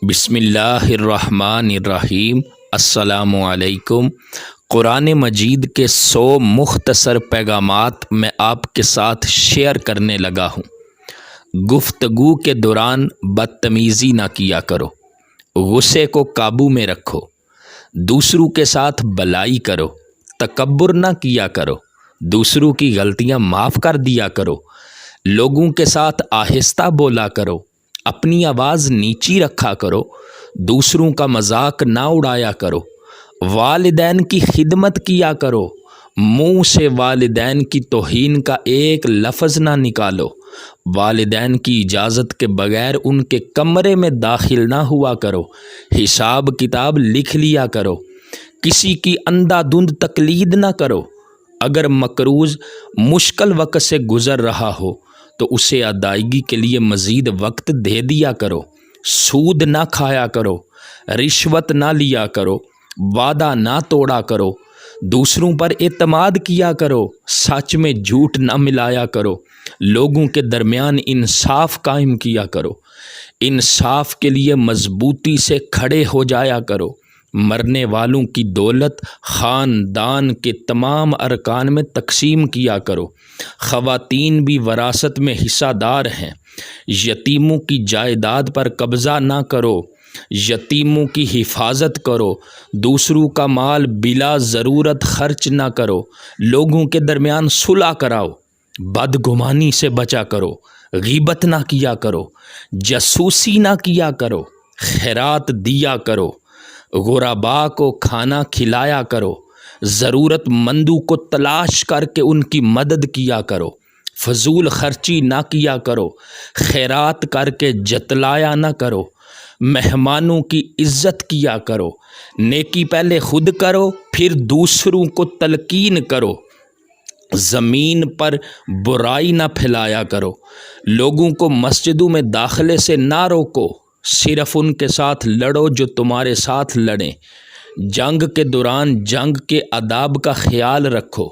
بسم اللہ الرحمن الرحیم۔ السلام علیکم۔ قرآن مجید کے 100 مختصر پیغامات میں آپ کے ساتھ شیئر کرنے لگا ہوں۔ گفتگو کے دوران بدتمیزی نہ کیا کرو، غصے کو قابو میں رکھو، دوسروں کے ساتھ بلائی کرو، تکبر نہ کیا کرو، دوسروں کی غلطیاں معاف کر دیا کرو، لوگوں کے ساتھ آہستہ بولا کرو، اپنی آواز نیچی رکھا کرو، دوسروں کا مذاق نہ اڑایا کرو، والدین کی خدمت کیا کرو، منہ سے والدین کی توہین کا ایک لفظ نہ نکالو، والدین کی اجازت کے بغیر ان کے کمرے میں داخل نہ ہوا کرو، حساب کتاب لکھ لیا کرو، کسی کی اندھا دھند تقلید نہ کرو، اگر مقروض مشکل وقت سے گزر رہا ہو تو اسے ادائیگی کے لیے مزید وقت دے دیا کرو، سود نہ کھایا کرو، رشوت نہ لیا کرو، وعدہ نہ توڑا کرو، دوسروں پر اعتماد کیا کرو، سچ میں جھوٹ نہ ملایا کرو، لوگوں کے درمیان انصاف قائم کیا کرو، انصاف کے لیے مضبوطی سے کھڑے ہو جایا کرو، مرنے والوں کی دولت خاندان کے تمام ارکان میں تقسیم کیا کرو، خواتین بھی وراثت میں حصہ دار ہیں، یتیموں کی جائیداد پر قبضہ نہ کرو، یتیموں کی حفاظت کرو، دوسروں کا مال بلا ضرورت خرچ نہ کرو، لوگوں کے درمیان صلح کراؤ، بدگمانی سے بچا کرو، غیبت نہ کیا کرو، جاسوسی نہ کیا کرو، خیرات دیا کرو، غرباء کو کھانا کھلایا کرو، ضرورت مندوں کو تلاش کر کے ان کی مدد کیا کرو، فضول خرچی نہ کیا کرو، خیرات کر کے جتلایا نہ کرو، مہمانوں کی عزت کیا کرو، نیکی پہلے خود کرو پھر دوسروں کو تلقین کرو، زمین پر برائی نہ پھیلایا کرو، لوگوں کو مسجدوں میں داخلے سے نہ روکو، صرف ان کے ساتھ لڑو جو تمہارے ساتھ لڑیں، جنگ کے دوران جنگ کے آداب کا خیال رکھو،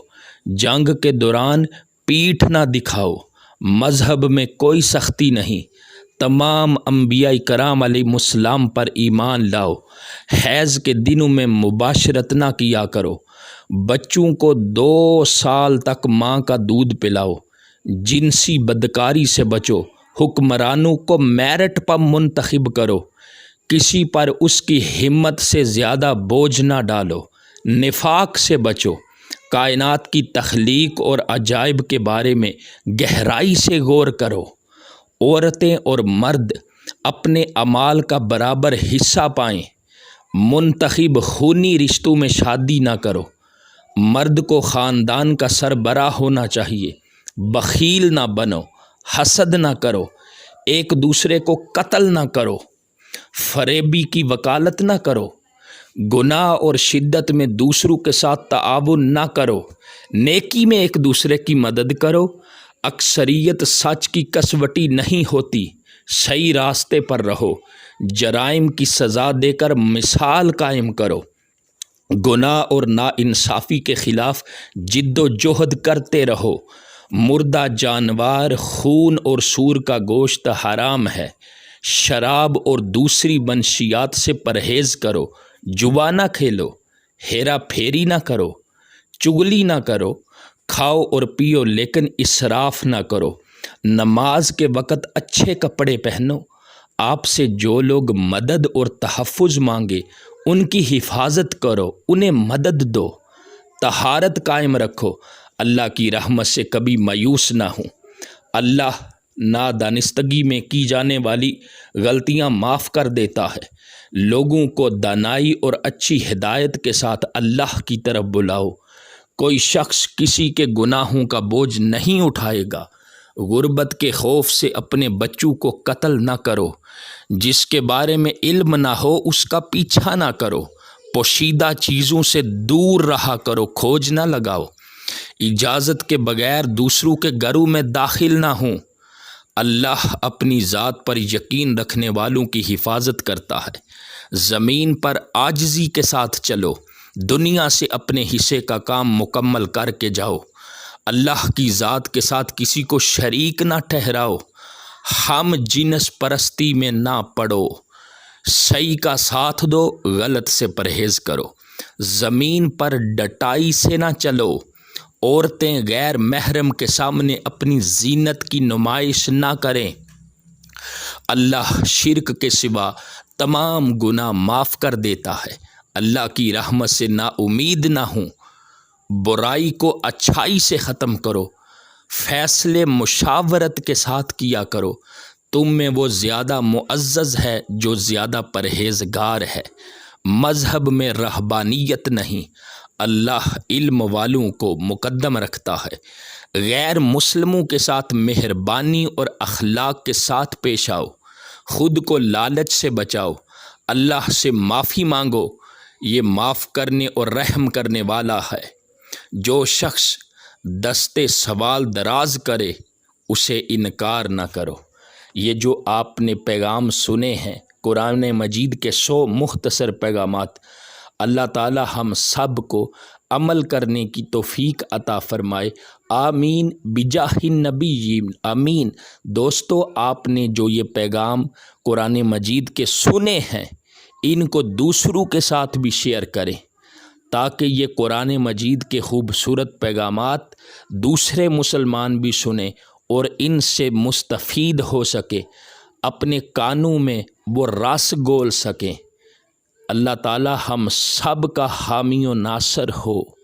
جنگ کے دوران پیٹھ نہ دکھاؤ، مذہب میں کوئی سختی نہیں، تمام انبیاء کرام علیہ السلام پر ایمان لاؤ، حیض کے دنوں میں مباشرت نہ کیا کرو، بچوں کو 2 سال تک ماں کا دودھ پلاؤ، جنسی بدکاری سے بچو، حکمرانوں کو میرٹ پر منتخب کرو، کسی پر اس کی ہمت سے زیادہ بوجھ نہ ڈالو، نفاق سے بچو، کائنات کی تخلیق اور عجائب کے بارے میں گہرائی سے غور کرو، عورتیں اور مرد اپنے اعمال کا برابر حصہ پائیں، منتخب خونی رشتوں میں شادی نہ کرو، مرد کو خاندان کا سربراہ ہونا چاہیے، بخیل نہ بنو، حسد نہ کرو، ایک دوسرے کو قتل نہ کرو، فریبی کی وکالت نہ کرو، گناہ اور شدت میں دوسروں کے ساتھ تعاون نہ کرو، نیکی میں ایک دوسرے کی مدد کرو، اکثریت سچ کی کسوٹی نہیں ہوتی، صحیح راستے پر رہو، جرائم کی سزا دے کر مثال قائم کرو، گناہ اور ناانصافی کے خلاف جد و جہد کرتے رہو، مردہ جانور، خون اور سور کا گوشت حرام ہے، شراب اور دوسری منشیات سے پرہیز کرو، جوا نہ کھیلو، ہیرا پھیری نہ کرو، چغلی نہ کرو، کھاؤ اور پیو لیکن اسراف نہ کرو، نماز کے وقت اچھے کپڑے پہنو، آپ سے جو لوگ مدد اور تحفظ مانگے ان کی حفاظت کرو، انہیں مدد دو، طہارت قائم رکھو، اللہ کی رحمت سے کبھی مایوس نہ ہوں، اللہ نادانستگی میں کی جانے والی غلطیاں معاف کر دیتا ہے، لوگوں کو دانائی اور اچھی ہدایت کے ساتھ اللہ کی طرف بلاؤ، کوئی شخص کسی کے گناہوں کا بوجھ نہیں اٹھائے گا، غربت کے خوف سے اپنے بچوں کو قتل نہ کرو، جس کے بارے میں علم نہ ہو اس کا پیچھا نہ کرو، پوشیدہ چیزوں سے دور رہا کرو، کھوج نہ لگاؤ، اجازت کے بغیر دوسروں کے گھروں میں داخل نہ ہوں، اللہ اپنی ذات پر یقین رکھنے والوں کی حفاظت کرتا ہے، زمین پر عاجزی کے ساتھ چلو، دنیا سے اپنے حصے کا کام مکمل کر کے جاؤ، اللہ کی ذات کے ساتھ کسی کو شریک نہ ٹھہراؤ، ہم جنس پرستی میں نہ پڑو، صحیح کا ساتھ دو، غلط سے پرہیز کرو، زمین پر ڈٹائی سے نہ چلو، عورتیں غیر محرم کے سامنے اپنی زینت کی نمائش نہ کریں۔ اللہ شرک کے سوا تمام گناہ معاف کر دیتا ہے۔ اللہ کی رحمت سے نا امید نہ ہوں۔ برائی کو اچھائی سے ختم کرو، فیصلے مشاورت کے ساتھ کیا کرو، تم میں وہ زیادہ معزز ہے جو زیادہ پرہیزگار ہے۔ مذہب میں رہبانیت نہیں، اللہ علم والوں کو مقدم رکھتا ہے۔ غیر مسلموں کے ساتھ مہربانی اور اخلاق کے ساتھ پیش آؤ، خود کو لالچ سے بچاؤ، اللہ سے معافی مانگو، یہ معاف کرنے اور رحم کرنے والا ہے۔ جو شخص دستے سوال دراز کرے اسے انکار نہ کرو۔ یہ جو آپ نے پیغام سنے ہیں، قرآن مجید کے 100 مختصر پیغامات، اللہ تعالی ہم سب کو عمل کرنے کی توفیق عطا فرمائے، آمین بجاہ النبی آمین۔ دوستو، آپ نے جو یہ پیغام قرآن مجید کے سنے ہیں، ان کو دوسروں کے ساتھ بھی شیئر کریں تاکہ یہ قرآن مجید کے خوبصورت پیغامات دوسرے مسلمان بھی سنیں اور ان سے مستفید ہو سکے، اپنے کانوں میں وہ رس گول سکیں۔ اللہ تعالی ہم سب کا حامی و ناصر ہو۔